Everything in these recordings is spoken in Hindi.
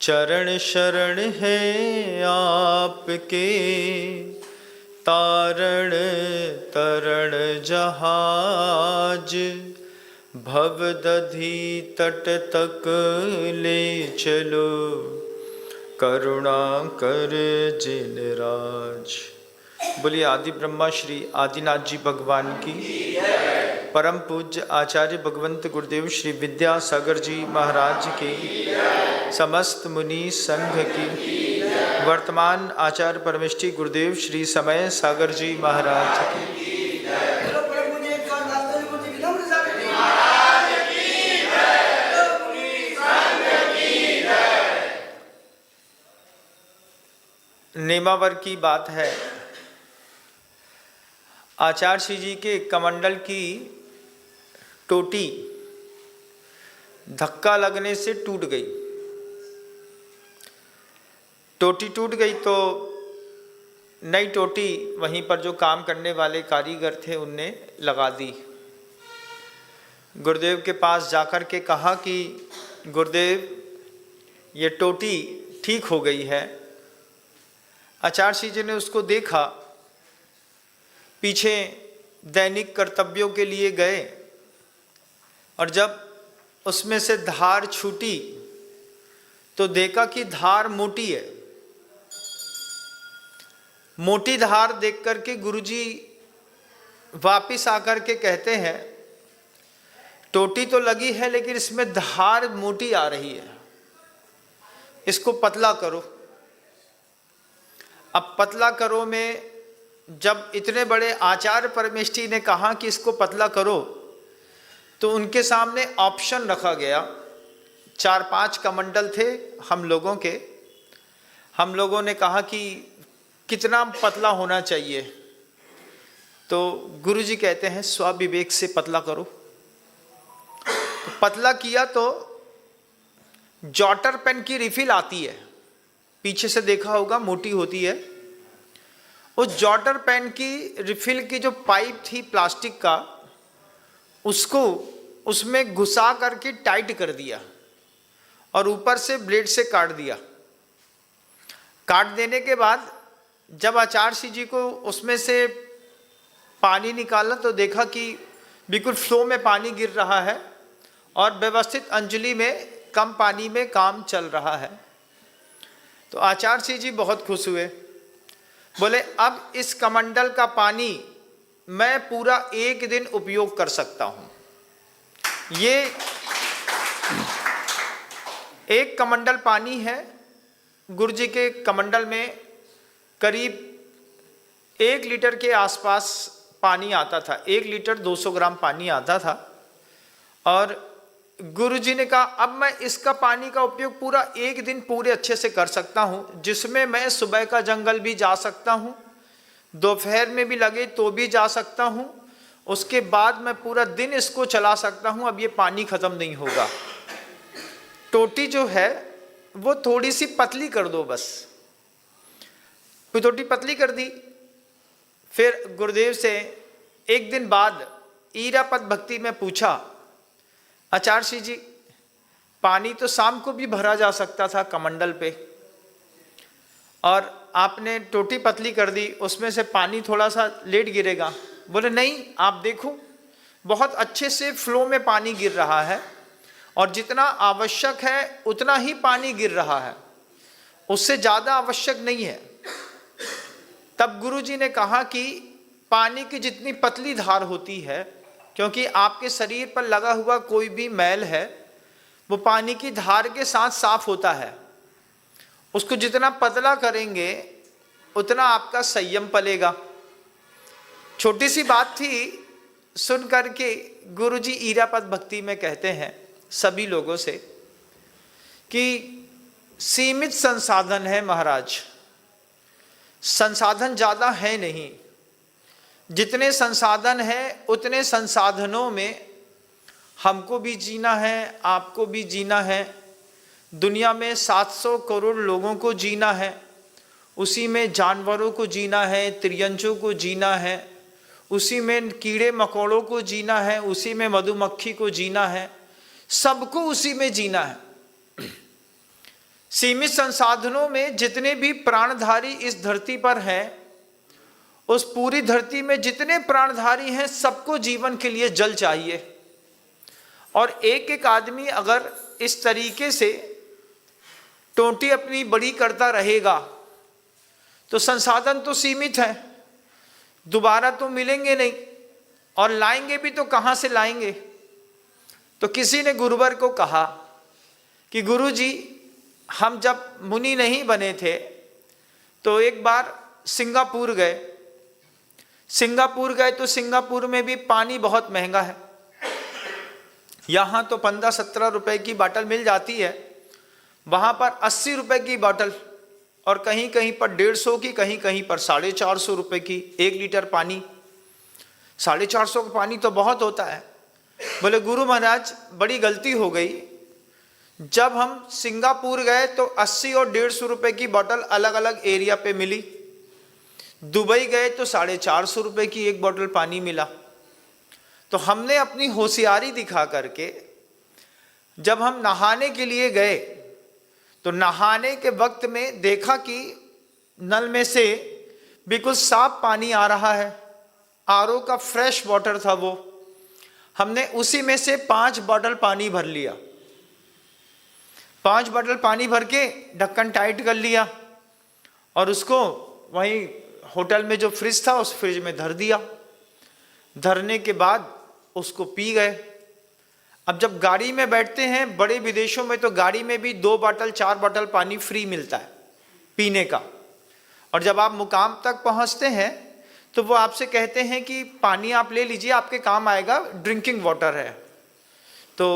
चरण शरण है आपके, तारण तरण जहाज, भवदधि तट तक ले चलो, करुणा कर जिन राज। बोलिए आदि ब्रह्मा श्री आदिनाथ जी भगवान की, परम पूज्य आचार्य भगवंत गुरुदेव श्री विद्यासागर जी महाराज की, समस्त मुनि संघ की, वर्तमान आचार्य परमेष्ठी गुरुदेव श्री समय सागर जी महाराज की। नेमावर की बात है, आचार्य श्री जी के कमंडल की टोटी धक्का लगने से टूट गई। टोटी टूट गई तो नई टोटी वहीं पर जो काम करने वाले कारीगर थे उनने लगा दी। गुरुदेव के पास जाकर के कहा कि गुरुदेव ये टोटी ठीक हो गई है। आचार्य श्री जी ने उसको देखा, पीछे दैनिक कर्तव्यों के लिए गए और जब उसमें से धार छूटी तो देखा कि धार मोटी है। मोटी धार देख करके गुरुजी वापिस आकर के कहते हैं, टोटी तो लगी है लेकिन इसमें धार मोटी आ रही है, इसको पतला करो। अब पतला करो में जब इतने बड़े आचार्य परमेष्ठी ने कहा कि इसको पतला करो, तो उनके सामने ऑप्शन रखा गया। 4-5 कमंडल थे हम लोगों के। हम लोगों ने कहा कि कितना पतला होना चाहिए, तो गुरुजी कहते हैं स्वविवेक से पतला करो। तो पतला किया तो जॉटर पेन की रिफिल आती है, पीछे से देखा होगा मोटी होती है। उस जॉटर पेन की रिफिल की जो पाइप थी प्लास्टिक का, उसको उसमें घुसा करके टाइट कर दिया और ऊपर से ब्लेड से काट दिया। काट देने के बाद जब आचार्य श्री जी को उसमें से पानी निकाला तो देखा कि बिल्कुल फ्लो में पानी गिर रहा है और व्यवस्थित अंजलि में कम पानी में काम चल रहा है। तो आचार्य श्री जी बहुत खुश हुए, बोले अब इस कमंडल का पानी मैं पूरा 1 दिन उपयोग कर सकता हूँ। ये एक कमंडल पानी है। गुरुजी के कमंडल में करीब 1 लीटर के आसपास पानी आता था, 1 लीटर 200 ग्राम पानी आता था। और गुरुजी ने कहा अब मैं इसका पानी का उपयोग पूरा 1 दिन पूरे अच्छे से कर सकता हूँ, जिसमें मैं सुबह का जंगल भी जा सकता हूँ, दोपहर में भी लगे तो भी जा सकता हूँ, उसके बाद मैं पूरा दिन इसको चला सकता हूँ। अब ये पानी ख़त्म नहीं होगा। टोटी जो है वो थोड़ी सी पतली कर दो बस। फिर टोटी पतली कर दी। फिर गुरुदेव से 1 दिन बाद ईरापद भक्ति में पूछा, आचार्य श्री जी पानी तो शाम को भी भरा जा सकता था कमंडल पे, और आपने टोटी पतली कर दी, उसमें से पानी थोड़ा सा लेट गिरेगा। बोले नहीं, आप देखो बहुत अच्छे से फ्लो में पानी गिर रहा है और जितना आवश्यक है उतना ही पानी गिर रहा है, उससे ज़्यादा आवश्यक नहीं है। तब गुरुजी ने कहा कि पानी की जितनी पतली धार होती है, क्योंकि आपके शरीर पर लगा हुआ कोई भी मैल है वो पानी की धार के साथ साफ होता है, उसको जितना पतला करेंगे उतना आपका संयम पलेगा। छोटी सी बात थी, सुन करके गुरुजी ईरापद भक्ति में कहते हैं सभी लोगों से कि सीमित संसाधन है महाराज, संसाधन ज़्यादा है नहीं। जितने संसाधन हैं उतने संसाधनों में हमको भी जीना है, आपको भी जीना है। दुनिया में 700 करोड़ लोगों को जीना है, उसी में जानवरों को जीना है, त्रियंचों को जीना है, उसी में कीड़े मकोड़ों को जीना है, उसी में मधुमक्खी को जीना है, सबको उसी में जीना है। सीमित संसाधनों में जितने भी प्राणधारी इस धरती पर हैं, उस पूरी धरती में जितने प्राणधारी हैं, सबको जीवन के लिए जल चाहिए। और एक एक आदमी अगर इस तरीके से टोंटी अपनी बड़ी करता रहेगा तो संसाधन तो सीमित है, दोबारा तो मिलेंगे नहीं, और लाएंगे भी तो कहाँ से लाएंगे। तो किसी ने गुरुवर को कहा कि गुरुजी, हम जब मुनि नहीं बने थे तो एक बार सिंगापुर गए तो सिंगापुर में भी पानी बहुत महंगा है। यहाँ तो 15-17 रुपए की बोतल मिल जाती है, वहाँ पर 80 रुपए की बोतल, और कहीं कहीं पर 150 की, कहीं कहीं पर 450 रुपए की 1 लीटर पानी। 450 का पानी तो बहुत होता है। बोले गुरु महाराज, बड़ी गलती हो गई, जब हम सिंगापुर गए तो 80 और 150 रुपए की बोतल अलग अलग एरिया पे मिली। दुबई गए तो 450 रुपए की एक बोतल पानी मिला। तो हमने अपनी होशियारी दिखा करके जब हम नहाने के लिए गए तो नहाने के वक्त में देखा कि नल में से बिल्कुल साफ पानी आ रहा है, आरओ का फ्रेश वाटर था वो। हमने उसी में से 5 बोतल पानी भर लिया, 5 बोतल पानी भर के ढक्कन टाइट कर लिया और उसको वहीं होटल में जो फ्रिज था उस फ्रिज में धर दिया। धरने के बाद उसको पी गए। अब जब गाड़ी में बैठते हैं, बड़े विदेशों में तो गाड़ी में भी 2 बोतल 4 बोतल पानी फ्री मिलता है पीने का। और जब आप मुकाम तक पहुंचते हैं तो वो आपसे कहते हैं कि पानी आप ले लीजिए, आपके काम आएगा, ड्रिंकिंग वाटर है। तो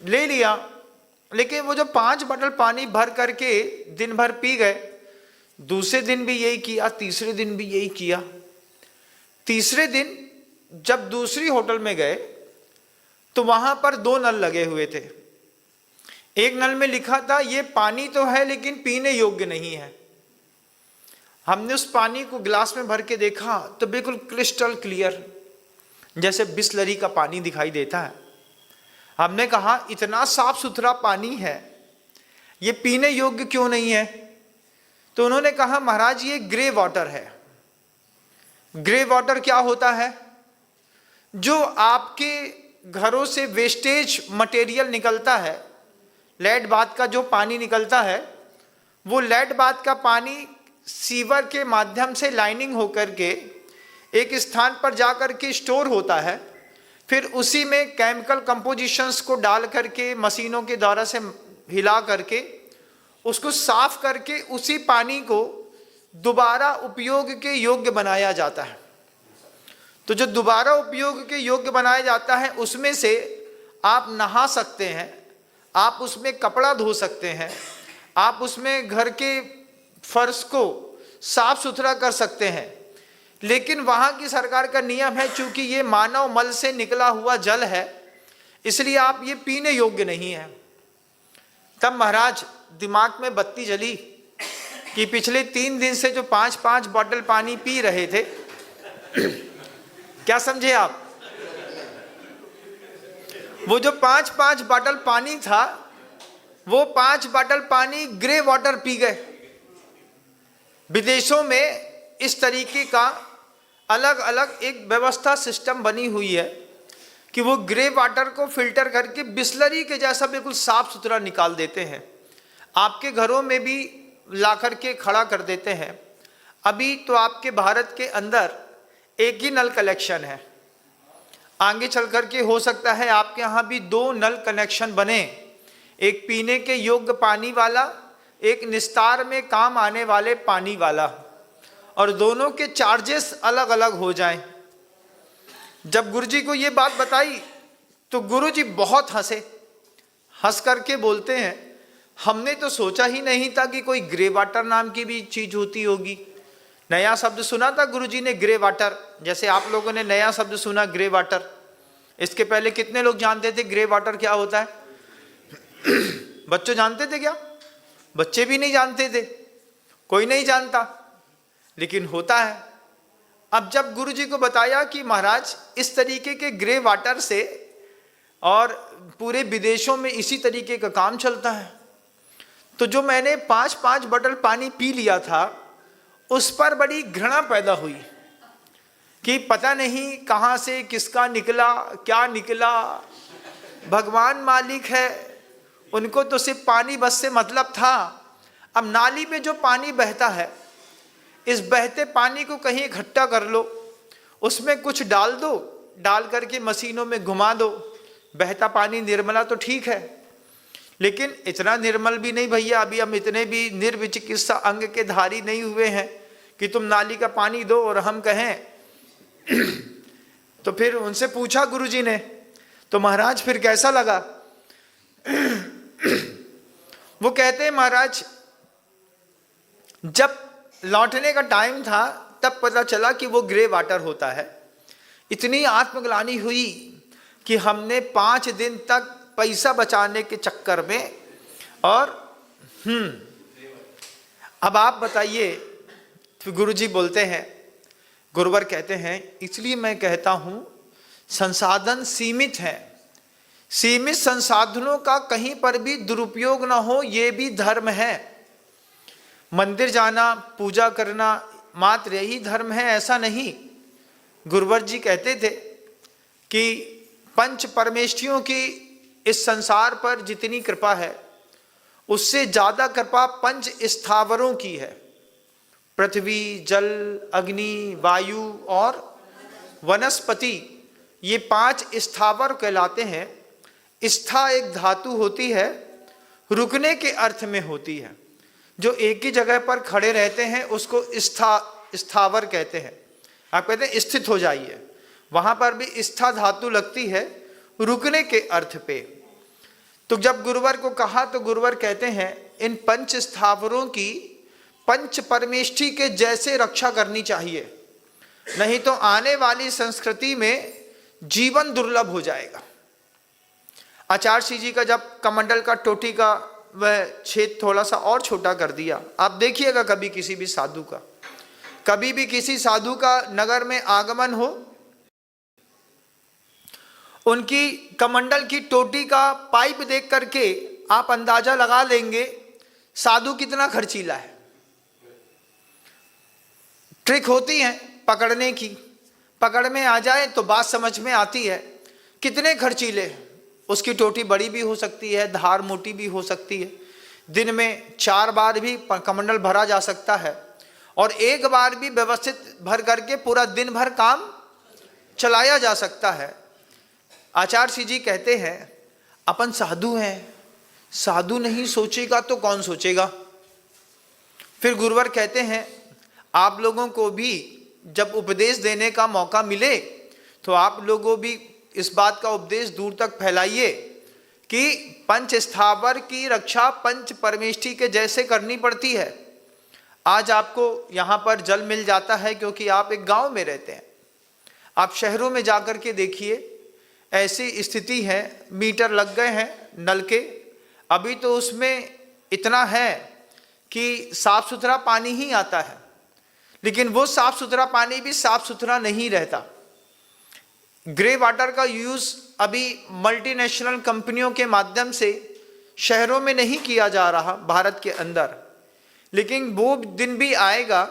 ले लिया, लेकिन वो जो 5 बोतल पानी भर करके दिन भर पी गए, दूसरे दिन भी यही किया, तीसरे दिन भी यही किया। तीसरे दिन जब दूसरी होटल में गए तो वहां पर 2 नल लगे हुए थे। एक नल में लिखा था ये पानी तो है लेकिन पीने योग्य नहीं है। हमने उस पानी को गिलास में भर के देखा तो बिल्कुल क्रिस्टल क्लियर, जैसे बिस्लरी का पानी दिखाई देता है। हमने कहा इतना साफ सुथरा पानी है, ये पीने योग्य क्यों नहीं है? तो उन्होंने कहा महाराज ये ग्रे वाटर है। ग्रे वाटर क्या होता है? जो आपके घरों से वेस्टेज मटेरियल निकलता है, लेड बाथ का जो पानी निकलता है, वो लेड बाथ का पानी सीवर के माध्यम से लाइनिंग होकर के एक स्थान पर जाकर के स्टोर होता है, फिर उसी में केमिकल कंपोजिशंस को डाल करके मशीनों के द्वारा से हिला करके उसको साफ करके उसी पानी को दोबारा उपयोग के योग्य बनाया जाता है। तो जो दोबारा उपयोग के योग्य बनाया जाता है उसमें से आप नहा सकते हैं, आप उसमें कपड़ा धो सकते हैं, आप उसमें घर के फर्श को साफ सुथरा कर सकते हैं। लेकिन वहाँ की सरकार का नियम है, चूंकि ये मानव मल से निकला हुआ जल है, इसलिए आप ये पीने योग्य नहीं है। तब महाराज दिमाग में बत्ती जली कि पिछले 3 दिन से जो 5-5 बोतल पानी पी रहे थे क्या समझे आप? वो जो 5-5 बोतल पानी था, वो 5 बोतल पानी ग्रे वाटर पी गए। विदेशों में इस तरीके का अलग अलग एक व्यवस्था सिस्टम बनी हुई है कि वो ग्रे वाटर को फिल्टर करके बिस्लरी के जैसा बिल्कुल साफ सुथरा निकाल देते हैं, आपके घरों में भी ला करके खड़ा कर देते हैं। अभी तो आपके भारत के अंदर एक ही नल कनेक्शन है, आगे चल करके हो सकता है आपके यहाँ भी 2 नल कनेक्शन बने, एक पीने के योग्य पानी वाला, एक निस्तार में काम आने वाले पानी वाला, और दोनों के चार्जेस अलग अलग हो जाएं। जब गुरुजी को ये बात बताई तो गुरुजी बहुत हंसे, हंस करके बोलते हैं हमने तो सोचा ही नहीं था कि कोई ग्रे वाटर नाम की भी चीज होती होगी। नया शब्द सुना था गुरुजी ने ग्रे वाटर, जैसे आप लोगों ने नया शब्द सुना ग्रे वाटर। इसके पहले कितने लोग जानते थे ग्रे वाटर क्या होता है? बच्चों जानते थे क्या? बच्चे भी नहीं जानते थे, कोई नहीं जानता, लेकिन होता है। अब जब गुरुजी को बताया कि महाराज इस तरीके के ग्रे वाटर से, और पूरे विदेशों में इसी तरीके का काम चलता है, तो जो मैंने 5-5 बॉटल पानी पी लिया था, उस पर बड़ी घृणा पैदा हुई कि पता नहीं कहाँ से किसका निकला, क्या निकला, भगवान मालिक है, उनको तो सिर्फ पानी बस से मतलब था। अब नाली में जो पानी बहता है, इस बहते पानी को कहीं इकट्ठा कर लो, उसमें कुछ डाल दो, डाल करके मशीनों में घुमा दो, बहता पानी निर्मला तो ठीक है, लेकिन इतना निर्मल भी नहीं भैया। अभी हम इतने भी निर्विचिकित्सा अंग के धारी नहीं हुए हैं कि तुम नाली का पानी दो और हम कहें। तो फिर उनसे पूछा गुरुजी ने, तो महाराज फिर कैसा लगा? वो कहते हैं महाराज, जब लौटने का टाइम था तब पता चला कि वो ग्रे वाटर होता है। इतनी आत्मग्लानि हुई कि हमने 5 दिन तक पैसा बचाने के चक्कर में और अब आप बताइए। फिर गुरुजी बोलते हैं, गुरुवर कहते हैं, इसलिए मैं कहता हूं संसाधन सीमित है, सीमित संसाधनों का कहीं पर भी दुरुपयोग ना हो, ये भी धर्म है। मंदिर जाना, पूजा करना मात्र यही धर्म है, ऐसा नहीं। गुरुवर जी कहते थे कि पंच परमेष्ठियों की इस संसार पर जितनी कृपा है, उससे ज्यादा कृपा पंच स्थावरों की है। पृथ्वी, जल, अग्नि, वायु और वनस्पति, ये 5 स्थावर कहलाते हैं। स्था एक धातु होती है, रुकने के अर्थ में होती है। जो एक ही जगह पर खड़े रहते हैं उसको स्थावर कहते हैं। आप कहते हैं स्थित हो जाइए, वहां पर भी स्था धातु लगती है रुकने के अर्थ पे। तो जब गुरुवर को कहा तो गुरुवर कहते हैं इन पंच स्थावरों की पंच परमेष्ठी के जैसे रक्षा करनी चाहिए, नहीं तो आने वाली संस्कृति में जीवन दुर्लभ हो जाएगा। आचार्य जी का जब कमंडल का टोटी का वह छेद थोड़ा सा और छोटा कर दिया, आप देखिएगा कभी किसी भी साधु का, कभी भी किसी साधु का नगर में आगमन हो, उनकी कमंडल की टोटी का पाइप देख करके आप अंदाजा लगा लेंगे साधु कितना खर्चीला है। ट्रिक होती है पकड़ने की, पकड़ में आ जाए तो बात समझ में आती है कितने खर्चीले हैं। उसकी टोटी बड़ी भी हो सकती है, धार मोटी भी हो सकती है, दिन में 4 बार भी कमंडल भरा जा सकता है, और एक बार भी व्यवस्थित भर करके पूरा दिन भर काम चलाया जा सकता है। आचार्य जी कहते हैं अपन साधु हैं, साधु नहीं सोचेगा तो कौन सोचेगा। फिर गुरुवर कहते हैं आप लोगों को भी जब उपदेश देने का मौका मिले तो आप लोगों भी इस बात का उपदेश दूर तक फैलाइए कि पंच स्थावर की रक्षा पंच परमेष्ठी के जैसे करनी पड़ती है। आज आपको यहाँ पर जल मिल जाता है क्योंकि आप एक गांव में रहते हैं। आप शहरों में जाकर के देखिए, ऐसी स्थिति है, मीटर लग गए हैं नल के, अभी तो उसमें इतना है कि साफ सुथरा पानी ही आता है, लेकिन वो साफ सुथरा पानी भी साफ सुथरा नहीं रहता। ग्रे वाटर का यूज अभी मल्टीनेशनल कंपनियों के माध्यम से शहरों में नहीं किया जा रहा भारत के अंदर, लेकिन वो दिन भी आएगा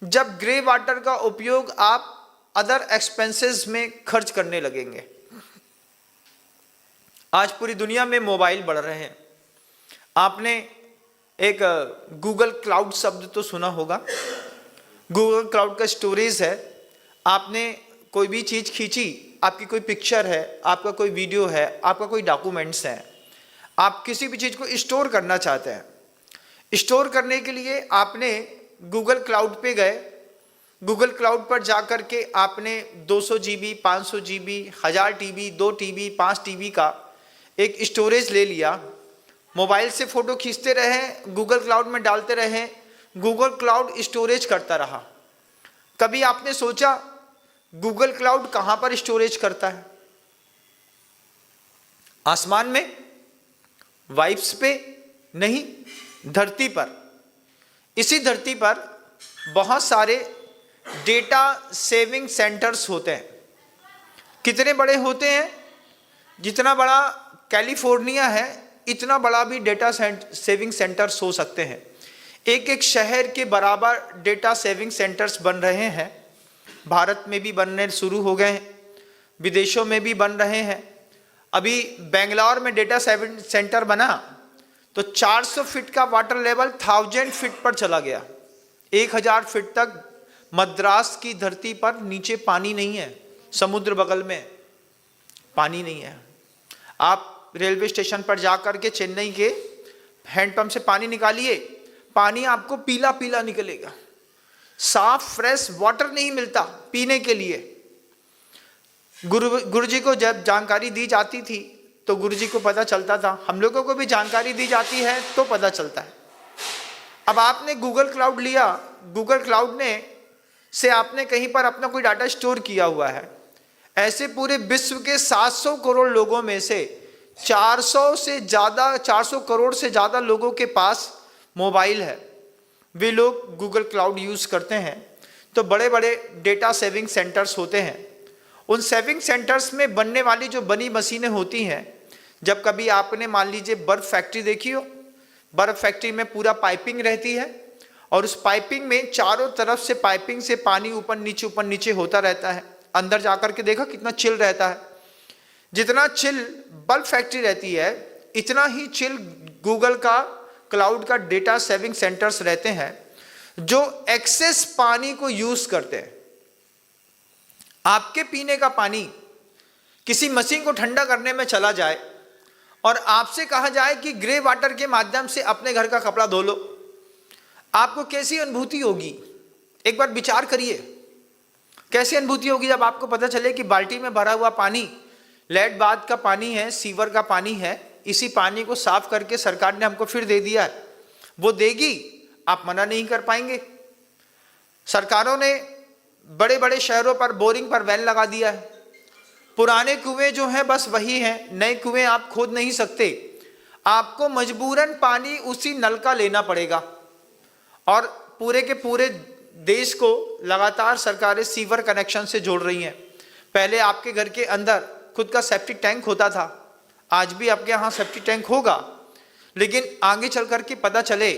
जब ग्रे वाटर का उपयोग आप अदर एक्सपेंसेस में खर्च करने लगेंगे। आज पूरी दुनिया में मोबाइल बढ़ रहे हैं। आपने एक गूगल क्लाउड शब्द तो सुना होगा। गूगल क्लाउड का स्टोरेज है, आपने कोई भी चीज़ खींची, आपकी कोई पिक्चर है, आपका कोई वीडियो है, आपका कोई डॉक्यूमेंट्स है, आप किसी भी चीज़ को स्टोर करना चाहते हैं। स्टोर करने के लिए आपने गूगल क्लाउड पे गए, गूगल क्लाउड पर जाकर के आपने 200 GB, 500 GB, 1000 TB, 2 TB, 5 TB का एक स्टोरेज ले लिया। मोबाइल से फ़ोटो खींचते रहे, गूगल क्लाउड में डालते रहे, गूगल क्लाउड स्टोरेज करता रहा। कभी आपने सोचा गूगल क्लाउड कहाँ पर स्टोरेज करता है? आसमान में, वाइब्स पे नहीं, धरती पर। इसी धरती पर बहुत सारे डेटा सेविंग सेंटर्स होते हैं। कितने बड़े होते हैं? जितना बड़ा कैलिफोर्निया है इतना बड़ा भी डेटा सेविंग सेंटर्स हो सकते हैं। एक एक शहर के बराबर डेटा सेविंग सेंटर्स बन रहे हैं। भारत में भी बनने शुरू हो गए हैं, विदेशों में भी बन रहे हैं। अभी बेंगलोर में डेटा सेविंग सेंटर बना तो 400 फीट का वाटर लेवल 1000 फीट पर चला गया। 1000 फीट तक मद्रास की धरती पर नीचे पानी नहीं है, समुद्र बगल में पानी नहीं है। आप रेलवे स्टेशन पर जाकर के चेन्नई के हैंडपंप से पानी निकालिए, पानी आपको पीला पीला निकलेगा। साफ फ्रेश वाटर नहीं मिलता पीने के लिए। गुरु जी को जब जानकारी दी जाती थी तो गुरु जी को पता चलता था, हम लोगों को भी जानकारी दी जाती है तो पता चलता है। अब आपने गूगल क्लाउड लिया, गूगल क्लाउड ने से आपने कहीं पर अपना कोई डाटा स्टोर किया हुआ है। ऐसे पूरे विश्व के 700 करोड़ लोगों में से 400 करोड़ से ज़्यादा लोगों के पास मोबाइल है, वे लोग गूगल क्लाउड यूज़ करते हैं। तो बड़े बड़े डेटा सेविंग सेंटर्स होते हैं। उन सेविंग सेंटर्स में बनने वाली जो बनी मशीनें होती हैं, जब कभी आपने मान लीजिए बर्फ़ फैक्ट्री देखी हो, बर्फ़ फैक्ट्री में पूरा पाइपिंग रहती है और उस पाइपिंग में चारों तरफ से पाइपिंग से पानी ऊपर नीचे होता रहता है। अंदर जाकर के देखा कितना चिल रहता है। जितना चिल बल्ब फैक्ट्री रहती है, इतना ही चिल गूगल का क्लाउड का डेटा सेविंग सेंटर्स रहते हैं, जो एक्सेस पानी को यूज करते हैं। आपके पीने का पानी किसी मशीन को ठंडा करने में चला जाए और आपसे कहा जाए कि ग्रे वाटर के माध्यम से अपने घर का कपड़ा धो लो, आपको कैसी अनुभूति होगी? एक बार विचार करिए, कैसी अनुभूति होगी जब आपको पता चले कि बाल्टी में भरा हुआ पानी लेड बाथ का पानी है, सीवर का पानी है, इसी पानी को साफ करके सरकार ने हमको फिर दे दिया है। वो देगी, आप मना नहीं कर पाएंगे। सरकारों ने बड़े बड़े शहरों पर बोरिंग पर वैन लगा दिया है। पुराने कुएं जो हैं बस वही हैं, नए कुएं आप खोद नहीं सकते। आपको मजबूरन पानी उसी नल का लेना पड़ेगा। और पूरे के पूरे देश को लगातार सरकारें सीवर कनेक्शन से जोड़ रही हैं। पहले आपके घर के अंदर खुद का सेप्टिक टैंक होता था, आज भी आपके यहाँ सेप्टिक टैंक होगा, लेकिन आगे चल कर के पता चले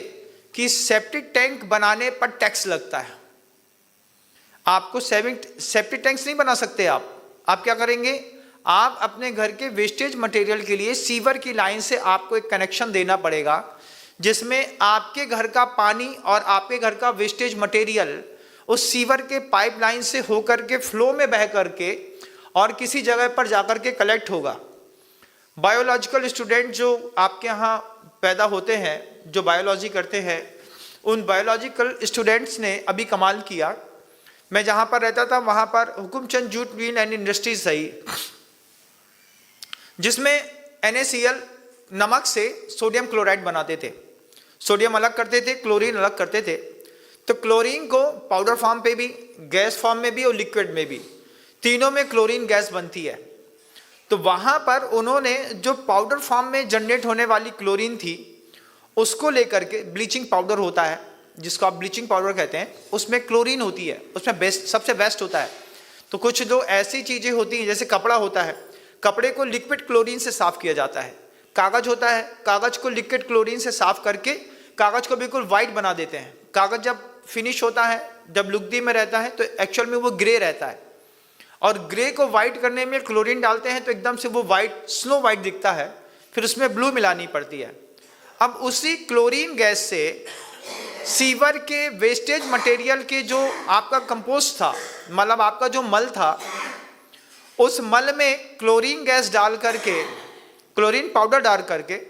कि सेप्टिक टैंक बनाने पर टैक्स लगता है। आपको सेप्टिक टैंक्स नहीं बना सकते। आप क्या करेंगे? आप अपने घर के वेस्टेज मटेरियल के लिए सीवर की लाइन से आपको एक कनेक्शन देना पड़ेगा, जिसमें आपके घर का पानी और आपके घर का वेस्टेज मटेरियल उस सीवर के पाइपलाइन से होकर के फ्लो में बह करके और किसी जगह पर जाकर के कलेक्ट होगा। बायोलॉजिकल स्टूडेंट जो आपके यहाँ पैदा होते हैं, जो बायोलॉजी करते हैं, उन बायोलॉजिकल स्टूडेंट्स ने अभी कमाल किया। मैं जहाँ पर रहता था वहाँ पर Hukumchand jute mill and industries सही, जिसमें NaCl नमक से सोडियम क्लोराइड बनाते थे। सोडियम अलग करते थे, क्लोरीन अलग करते थे। तो क्लोरीन को पाउडर फॉर्म पे भी, गैस फॉर्म में भी और लिक्विड में भी, तीनों में क्लोरीन गैस बनती है। तो वहाँ पर उन्होंने जो पाउडर फॉर्म में जनरेट होने वाली क्लोरीन थी, उसको लेकर के ब्लीचिंग पाउडर होता है, जिसको आप ब्लीचिंग पाउडर कहते हैं, उसमें क्लोरीन होती है, उसमें बेस्ट सबसे बेस्ट होता है। तो कुछ जो ऐसी चीज़ें होती हैं, जैसे कपड़ा होता है, कपड़े को लिक्विड क्लोरीन से साफ़ किया जाता है। कागज़ होता है, कागज़ को लिक्विड क्लोरीन से साफ़ करके कागज़ को बिल्कुल वाइट बना देते हैं। कागज़ जब फिनिश होता है, जब लुगदी में रहता है, तो एक्चुअल में वो ग्रे रहता है, और ग्रे को वाइट करने में क्लोरीन डालते हैं तो एकदम से वो वाइट, स्नो वाइट दिखता है। फिर उसमें ब्लू मिलानी पड़ती है। अब उसी क्लोरीन गैस से सीवर के वेस्टेज मटेरियल के जो आपका कंपोस्ट था, मतलब आपका जो मल था, उस मल में क्लोरीन गैस डाल करके, क्लोरीन पाउडर डाल करके,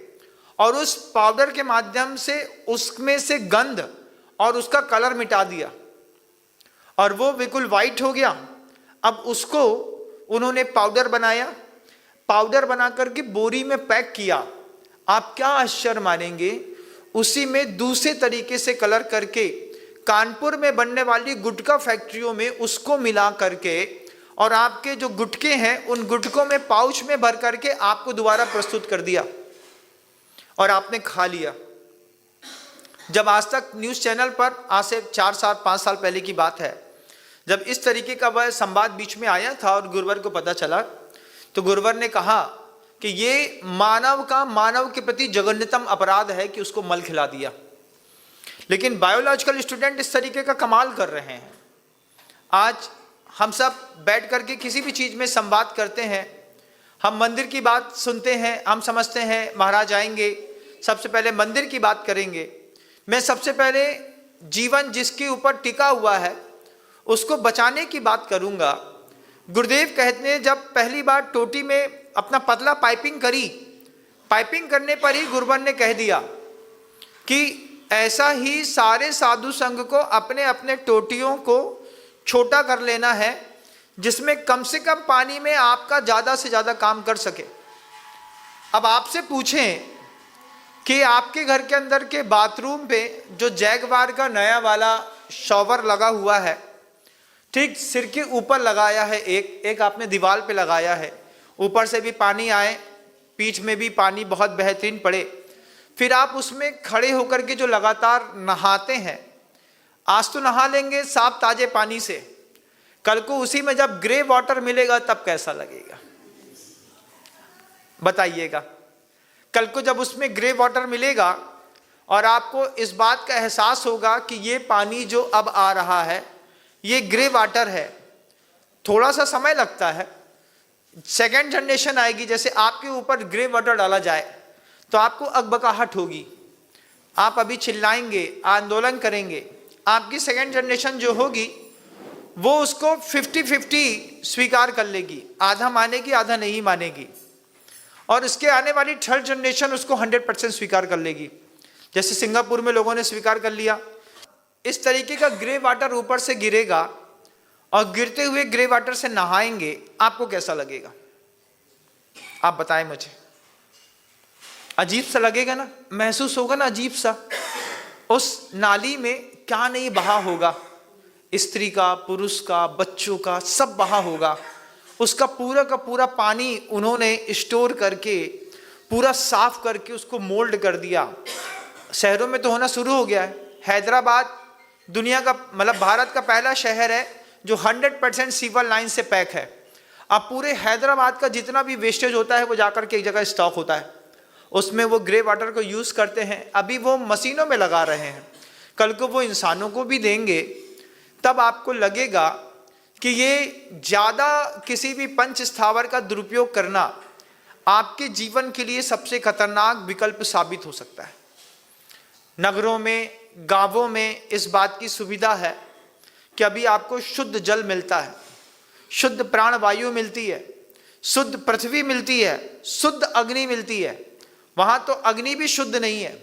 और उस पाउडर के माध्यम से उसमें से गंध और उसका कलर मिटा दिया और वो बिल्कुल वाइट हो गया। अब उसको उन्होंने पाउडर बनाया, पाउडर बना करके बोरी में पैक किया। आप क्या आश्चर्य मानेंगे, उसी में दूसरे तरीके से कलर करके कानपुर में बनने वाली गुटखा फैक्ट्रियों में उसको मिला करके, और आपके जो गुटके हैं उन गुटकों में पाउच में भर करके आपको दोबारा प्रस्तुत कर दिया और आपने खा लिया। जब आज तक न्यूज़ चैनल पर, आज से 4-5 साल पहले की बात है, जब इस तरीके का वह संवाद बीच में आया था और गुरुवर को पता चला, तो गुरुवर ने कहा कि ये मानव के प्रति जघन्यतम अपराध है कि उसको मल खिला दिया। लेकिन बायोलॉजिकल स्टूडेंट इस तरीके का कमाल कर रहे हैं। आज हम सब बैठ करके किसी भी चीज़ में संवाद करते हैं, हम मंदिर की बात सुनते हैं, हम समझते हैं महाराज आएंगे, सबसे पहले मंदिर की बात करेंगे। मैं सबसे पहले जीवन जिसके ऊपर टिका हुआ है उसको बचाने की बात करूंगा। गुरुदेव कहते हैं जब पहली बार टोटी में अपना पतला पाइपिंग करी, पाइपिंग करने पर ही गुरुवन ने कह दिया कि ऐसा ही सारे साधु संघ को अपने अपने टोटियों को छोटा कर लेना है जिसमें कम से कम पानी में आपका ज़्यादा से ज़्यादा काम कर सके। अब आपसे पूछें कि आपके घर के अंदर के बाथरूम पे जो जैगवार का नया वाला शॉवर लगा हुआ है, ठीक सिर के ऊपर लगाया है, एक आपने दीवार पे लगाया है, ऊपर से भी पानी आए, बीच में भी पानी बहुत बेहतरीन पड़े, फिर आप उसमें खड़े होकर के जो लगातार नहाते हैं, आज तो नहा लेंगे साफ ताजे पानी से, कल को उसी में जब ग्रे वाटर मिलेगा तब कैसा लगेगा बताइएगा। कल को जब उसमें ग्रे वाटर मिलेगा और आपको इस बात का एहसास होगा कि ये पानी जो अब आ रहा है ये ग्रे वाटर है। थोड़ा सा समय लगता है, सेकेंड जनरेशन आएगी, जैसे आपके ऊपर ग्रे वाटर डाला जाए तो आपको अकबकाहट होगी, आप अभी चिल्लाएंगे, आंदोलन करेंगे। आपकी सेकेंड जनरेशन जो होगी वो उसको 50-50 स्वीकार कर लेगी, आधा मानेगी आधा नहीं मानेगी। और इसके आने वाली थर्ड जनरेशन उसको 100% स्वीकार कर लेगी, जैसे सिंगापुर में लोगों ने स्वीकार कर लिया। इस तरीके का ग्रे वाटर ऊपर से गिरेगा और गिरते हुए ग्रे वाटर से नहाएंगे, आपको कैसा लगेगा आप बताएं मुझे। अजीब सा लगेगा ना, महसूस होगा ना अजीब सा। उस नाली में क्या नहीं बहा होगा, स्त्री का, पुरुष का, बच्चों का, सब बहा होगा। उसका पूरा का पूरा पानी उन्होंने स्टोर करके पूरा साफ करके उसको मोल्ड कर दिया। शहरों में तो होना शुरू हो गया है। हैदराबाद दुनिया का मतलब भारत का पहला शहर है जो 100% सीवर लाइन से पैक है। अब पूरे हैदराबाद का जितना भी वेस्टेज होता है वो जाकर के एक जगह स्टॉक होता है, उसमें वो ग्रे वाटर को यूज़ करते हैं। अभी वो मशीनों में लगा रहे हैं, कल को वो इंसानों को भी देंगे, तब आपको लगेगा कि ये ज़्यादा किसी भी पंच स्थावर का दुरुपयोग करना आपके जीवन के लिए सबसे खतरनाक विकल्प साबित हो सकता है। नगरों में, गांवों में इस बात की सुविधा है कि अभी आपको शुद्ध जल मिलता है, शुद्ध प्राणवायु मिलती है, शुद्ध पृथ्वी मिलती है, शुद्ध अग्नि मिलती है। वहां तो अग्नि भी शुद्ध नहीं है।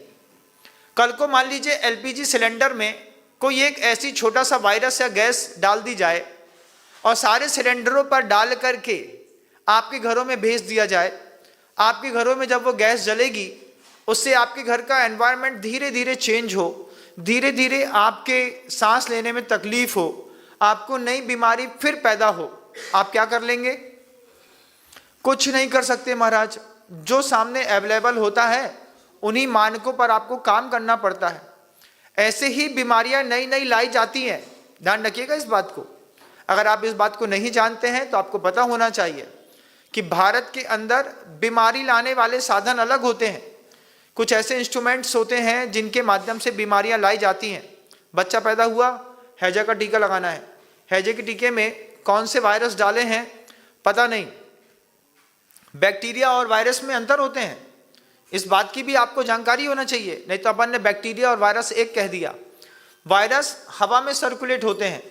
कल को मान लीजिए एलपीजी सिलेंडर में कोई एक ऐसी छोटा सा वायरस या गैस डाल दी जाए और सारे सिलेंडरों पर डाल करके आपके घरों में भेज दिया जाए। आपके घरों में जब वो गैस जलेगी उससे आपके घर का एनवायरनमेंट धीरे धीरे चेंज हो, धीरे धीरे आपके सांस लेने में तकलीफ हो, आपको नई बीमारी फिर पैदा हो, आप क्या कर लेंगे? कुछ नहीं कर सकते महाराज। जो सामने अवेलेबल होता है उन्हीं मानकों पर आपको काम करना पड़ता है। ऐसे ही बीमारियां नई नई लाई जाती हैं, ध्यान रखिएगा इस बात को। अगर आप इस बात को नहीं जानते हैं तो आपको पता होना चाहिए कि भारत के अंदर बीमारी लाने वाले साधन अलग होते हैं। कुछ ऐसे इंस्ट्रूमेंट्स होते हैं जिनके माध्यम से बीमारियां लाई जाती हैं। बच्चा पैदा हुआ, हैजा का टीका लगाना है, हैजे के टीके में कौन से वायरस डाले हैं पता नहीं, बैक्टीरिया और वायरस में अंतर होते हैं, इस बात की भी आपको जानकारी होना चाहिए। नहीं तो अपन ने बैक्टीरिया और वायरस एक कह दिया। वायरस हवा में सर्कुलेट होते हैं,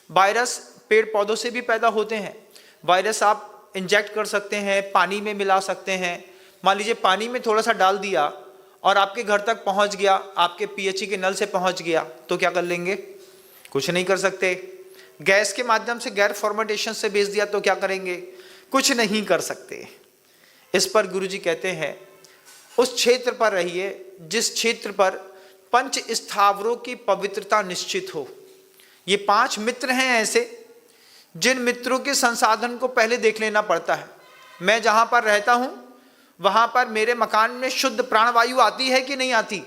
वायरस पेड़ पौधों से भी पैदा होते हैं। वायरस आप इंजेक्ट कर सकते हैं, पानी में मिला सकते हैं। मान लीजिए पानी में थोड़ा सा डाल दिया और आपके घर तक पहुंच गया, आपके पीएचई के नल से पहुंच गया, तो क्या कर लेंगे? कुछ नहीं कर सकते। गैस के माध्यम से गैर फॉर्मेटेशन से भेज दिया तो क्या करेंगे? कुछ नहीं कर सकते। इस पर गुरुजी कहते हैं उस क्षेत्र पर रहिए जिस क्षेत्र पर पंच स्थावरों की पवित्रता निश्चित हो। ये 5 मित्र हैं ऐसे जिन मित्रों के संसाधन को पहले देख लेना पड़ता है। मैं जहां पर रहता हूं वहां पर मेरे मकान में शुद्ध प्राणवायु आती है कि नहीं आती?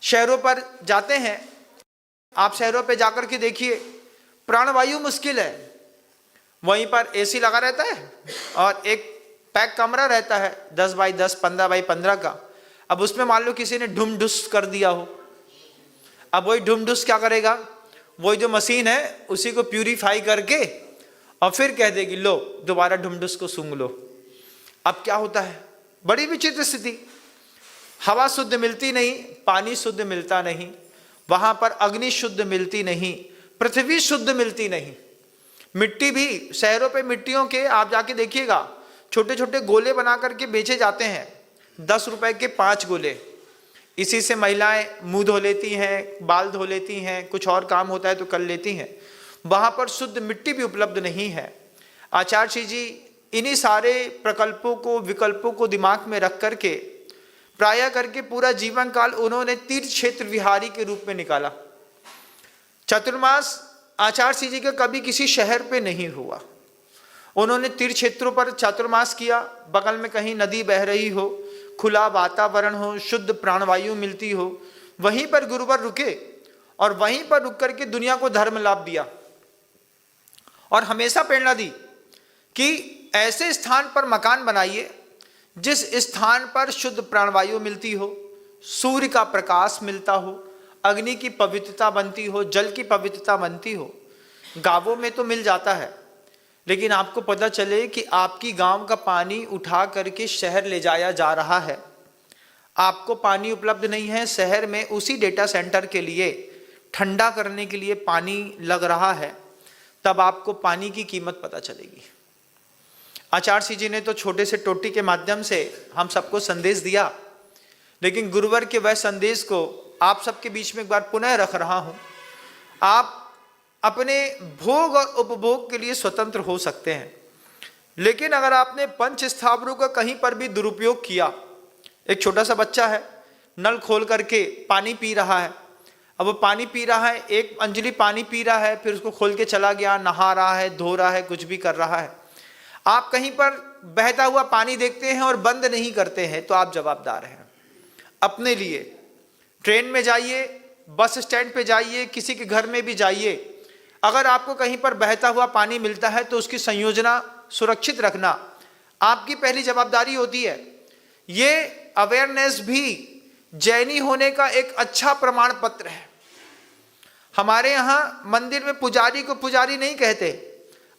शहरों पर जाते हैं आप, शहरों पे जाकर के देखिए, प्राणवायु मुश्किल है। वहीं पर एसी लगा रहता है और एक पैक कमरा रहता है 10 बाई 10, 15 बाई 15 का। अब उसमें मान लो किसी ने ढुम ढुस कर दिया हो, अब वही ढुम ढुस क्या करेगा, वही जो मशीन है उसी को प्यूरिफाई करके और फिर कह देगी लो दोबारा ढुम ढुस को सूंघ लो। अब क्या होता है, बड़ी विचित्र स्थिति, हवा शुद्ध मिलती नहीं, पानी शुद्ध मिलता नहीं, वहां पर अग्नि शुद्ध मिलती नहीं, पृथ्वी शुद्ध मिलती नहीं। मिट्टी भी, शहरों पे मिट्टियों के आप जाके देखिएगा छोटे छोटे गोले बना करके बेचे जाते हैं, 10 रुपए के 5 गोले। इसी से महिलाएं मुंह धो लेती हैं, बाल धो लेती हैं, कुछ और काम होता है तो कर लेती हैं। वहां पर शुद्ध मिट्टी भी उपलब्ध नहीं है। आचार्य जी इन्हीं सारे प्रकल्पों को, विकल्पों को दिमाग में रख करके प्राय करके पूरा जीवन काल उन्होंने तीर्थ क्षेत्र विहारी के रूप में निकाला। चतुर्मास आचार्य जी का कभी किसी शहर पे नहीं हुआ। उन्होंने तीर्थ क्षेत्रों पर चातुर्मास किया, बगल में कहीं नदी बह रही हो, खुला वातावरण हो, शुद्ध प्राणवायु मिलती हो, वहीं पर गुरुवर रुके और वहीं पर रुक करके दुनिया को धर्म लाभ दिया। और हमेशा प्रेरणा दी कि ऐसे स्थान पर मकान बनाइए जिस स्थान पर शुद्ध प्राणवायु मिलती हो, सूर्य का प्रकाश मिलता हो, अग्नि की पवित्रता बनती हो, जल की पवित्रता बनती हो। गांवों में तो मिल जाता है, लेकिन आपको पता चले कि आपकी गांव का पानी उठा करके शहर ले जाया जा रहा है, आपको पानी उपलब्ध नहीं है, शहर में उसी डेटा सेंटर के लिए ठंडा करने के लिए पानी लग रहा है, तब आपको पानी की कीमत पता चलेगी। आचार्य जी ने तो छोटे से टोटी के माध्यम से हम सबको संदेश दिया, लेकिन गुरुवर के वह संदेश को आप सबके बीच में एक बार पुनः रख रहा हूं। आप अपने भोग और उपभोग के लिए स्वतंत्र हो सकते हैं, लेकिन अगर आपने पंच स्थावरों का कहीं पर भी दुरुपयोग किया, एक छोटा सा बच्चा है नल खोल करके पानी पी रहा है, अब वो पानी पी रहा है, एक अंजलि पानी पी रहा है, फिर उसको खोल के चला गया, नहा रहा है, धो रहा है, कुछ भी कर रहा है। आप कहीं पर बहता हुआ पानी देखते हैं और बंद नहीं करते हैं, तो आप जवाबदार हैं अपने लिए। ट्रेन में जाइए, बस स्टैंड पे जाइए, किसी के घर में भी जाइए, अगर आपको कहीं पर बहता हुआ पानी मिलता है तो उसकी संयोजना सुरक्षित रखना आपकी पहली जवाबदारी होती है। ये अवेयरनेस भी जैनी होने का एक अच्छा प्रमाण पत्र है। हमारे यहाँ मंदिर में पुजारी को पुजारी नहीं कहते,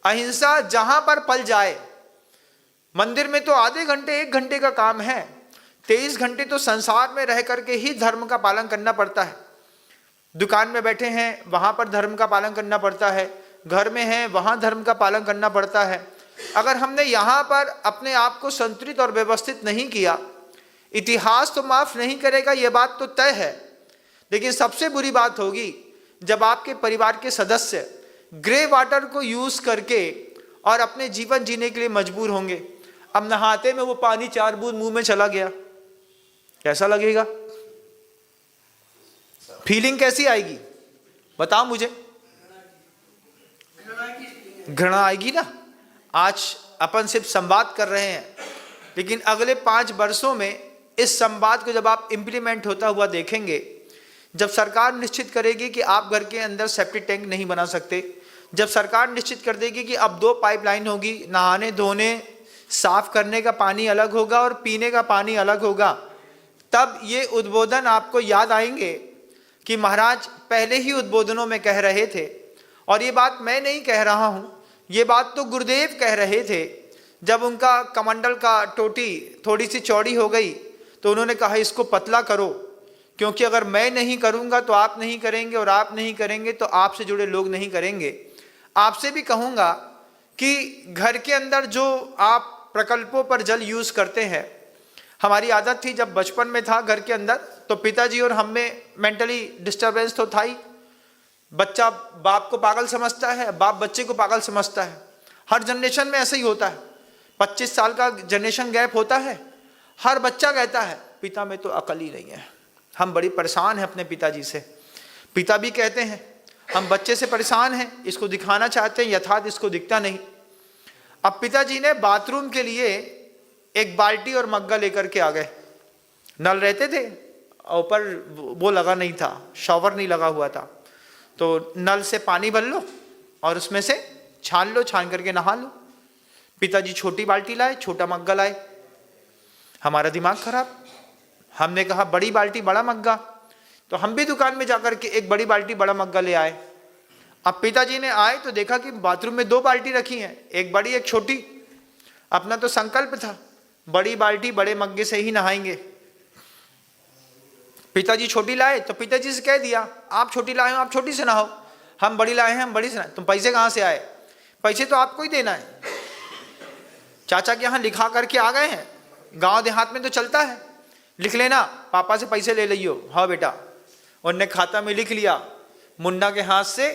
अहिंसा जहां पर पल जाए। मंदिर में तो आधे घंटे 1 घंटे का काम है, 23 घंटे तो संसार में रह करके ही धर्म का पालन करना पड़ता है। दुकान में बैठे हैं वहां पर धर्म का पालन करना पड़ता है, घर में हैं वहां धर्म का पालन करना पड़ता है। अगर हमने यहाँ पर अपने आप को संतुलित और व्यवस्थित नहीं किया, इतिहास तो माफ नहीं करेगा, ये बात तो तय है। लेकिन सबसे बुरी बात होगी जब आपके परिवार के सदस्य ग्रे वाटर को यूज करके और अपने जीवन जीने के लिए मजबूर होंगे। अब नहाते में वो पानी 4 बूंद मुंह में चला गया, कैसा लगेगा? फीलिंग कैसी आएगी बताओ मुझे? घृणा आएगी ना। आज अपन सिर्फ संवाद कर रहे हैं, लेकिन अगले 5 वर्षों में इस संवाद को जब आप इंप्लीमेंट होता हुआ देखेंगे, जब सरकार निश्चित करेगी कि आप घर के अंदर सेप्टिक टैंक नहीं बना सकते, जब सरकार निश्चित कर देगी कि अब 2 पाइपलाइन होगी, नहाने धोने साफ करने का पानी अलग होगा और पीने का पानी अलग होगा, तब ये उद्बोधन आपको याद आएंगे कि महाराज पहले ही उद्बोधनों में कह रहे थे। और ये बात मैं नहीं कह रहा हूँ, ये बात तो गुरुदेव कह रहे थे। जब उनका कमंडल का टोटी थोड़ी सी चौड़ी हो गई तो उन्होंने कहा इसको पतला करो, क्योंकि अगर मैं नहीं करूँगा तो आप नहीं करेंगे, और आप नहीं करेंगे तो आपसे जुड़े लोग नहीं करेंगे। आपसे भी कहूँगा कि घर के अंदर जो आप प्रकल्पों पर जल यूज करते हैं, हमारी आदत थी जब बचपन में था घर के अंदर, तो पिताजी और हम में मेंटली डिस्टर्बेंस तो था ही। बच्चा बाप को पागल समझता है, बाप बच्चे को पागल समझता है। हर जनरेशन में ऐसा ही होता है, 25 साल का जनरेशन गैप होता है। हर बच्चा कहता है पिता में तो अकल ही नहीं है, हम बड़ी परेशान हैं अपने पिताजी से। पिता भी कहते हैं हम बच्चे से परेशान हैं, इसको दिखाना चाहते हैं, यथार्थ इसको दिखता नहीं। अब पिताजी ने बाथरूम के लिए एक बाल्टी और मग्गा लेकर के आ गए। नल रहते थे, ऊपर वो लगा नहीं था, शॉवर नहीं लगा हुआ था, तो नल से पानी भर लो और उसमें से छान लो, छान करके नहा लो। पिताजी छोटी बाल्टी लाए, छोटा मग्गा लाए। हमारा दिमाग खराब, हमने कहा बड़ी बाल्टी बड़ा मग्गा, तो हम भी दुकान में जाकर के एक बड़ी बाल्टी बड़ा मग्गा ले आए। अब पिताजी ने आए तो देखा कि बाथरूम में 2 बाल्टी रखी हैं, एक बड़ी एक छोटी। अपना तो संकल्प था बड़ी बाल्टी बड़े मग्गे से ही नहाएंगे। पिताजी छोटी लाए तो पिताजी से कह दिया आप छोटी लाए हो आप छोटी से नहाओ, हम बड़ी लाए हैं हम बड़ी से नहाए। तुम पैसे कहाँ से आए? पैसे तो आपको ही देना है, चाचा के यहाँ लिखा करके आ गए हैं, गांव देहात में तो चलता है, लिख लेना, पापा से पैसे ले लियो। हाँ बेटा, उनने खाता में लिख लिया। मुन्ना के हाथ से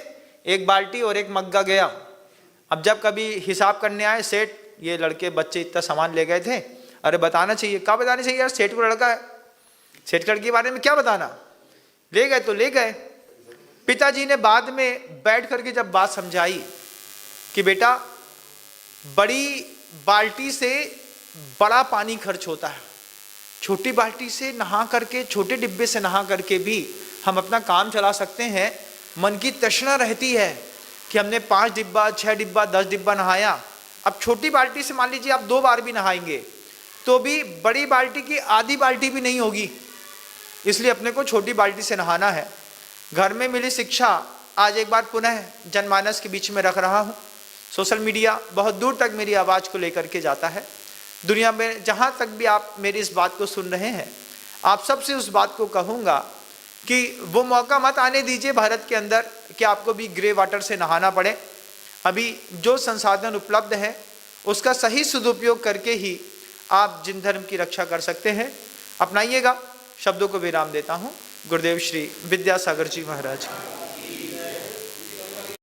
एक बाल्टी और एक मग्गा गया। अब जब कभी हिसाब करने आए, सेठ ये लड़के बच्चे इतना सामान ले गए थे, अरे बताना चाहिए। क्या बताना चाहिए यार, सेठ को लड़का है, सेठ लड़के के बारे में क्या बताना, ले गए तो ले गए। पिताजी ने बाद में बैठ करके जब बात समझाई कि बेटा बड़ी बाल्टी से बड़ा पानी खर्च होता है, छोटी बाल्टी से नहा करके, छोटे डिब्बे से नहा करके भी हम अपना काम चला सकते हैं। मन की तृष्णा रहती है कि हमने 5 डिब्बा 6 डिब्बा 10 डिब्बा नहाया। अब छोटी बाल्टी से मान लीजिए आप 2 बार भी नहाएंगे तो भी बड़ी बाल्टी की आधी बाल्टी भी नहीं होगी, इसलिए अपने को छोटी बाल्टी से नहाना है। घर में मिली शिक्षा आज एक बार पुनः जनमानस के बीच में रख रहा हूँ। सोशल मीडिया बहुत दूर तक मेरी आवाज़ को लेकर के जाता है। दुनिया में जहाँ तक भी आप मेरी इस बात को सुन रहे हैं, आप सबसे उस बात को कहूँगा कि वो मौका मत आने दीजिए भारत के अंदर कि आपको भी ग्रे वाटर से नहाना पड़े। अभी जो संसाधन उपलब्ध है उसका सही सदुपयोग करके ही आप जिन धर्म की रक्षा कर सकते हैं, अपनाइएगा। शब्दों को विराम देता हूँ। गुरुदेव श्री विद्यासागर जी महाराज।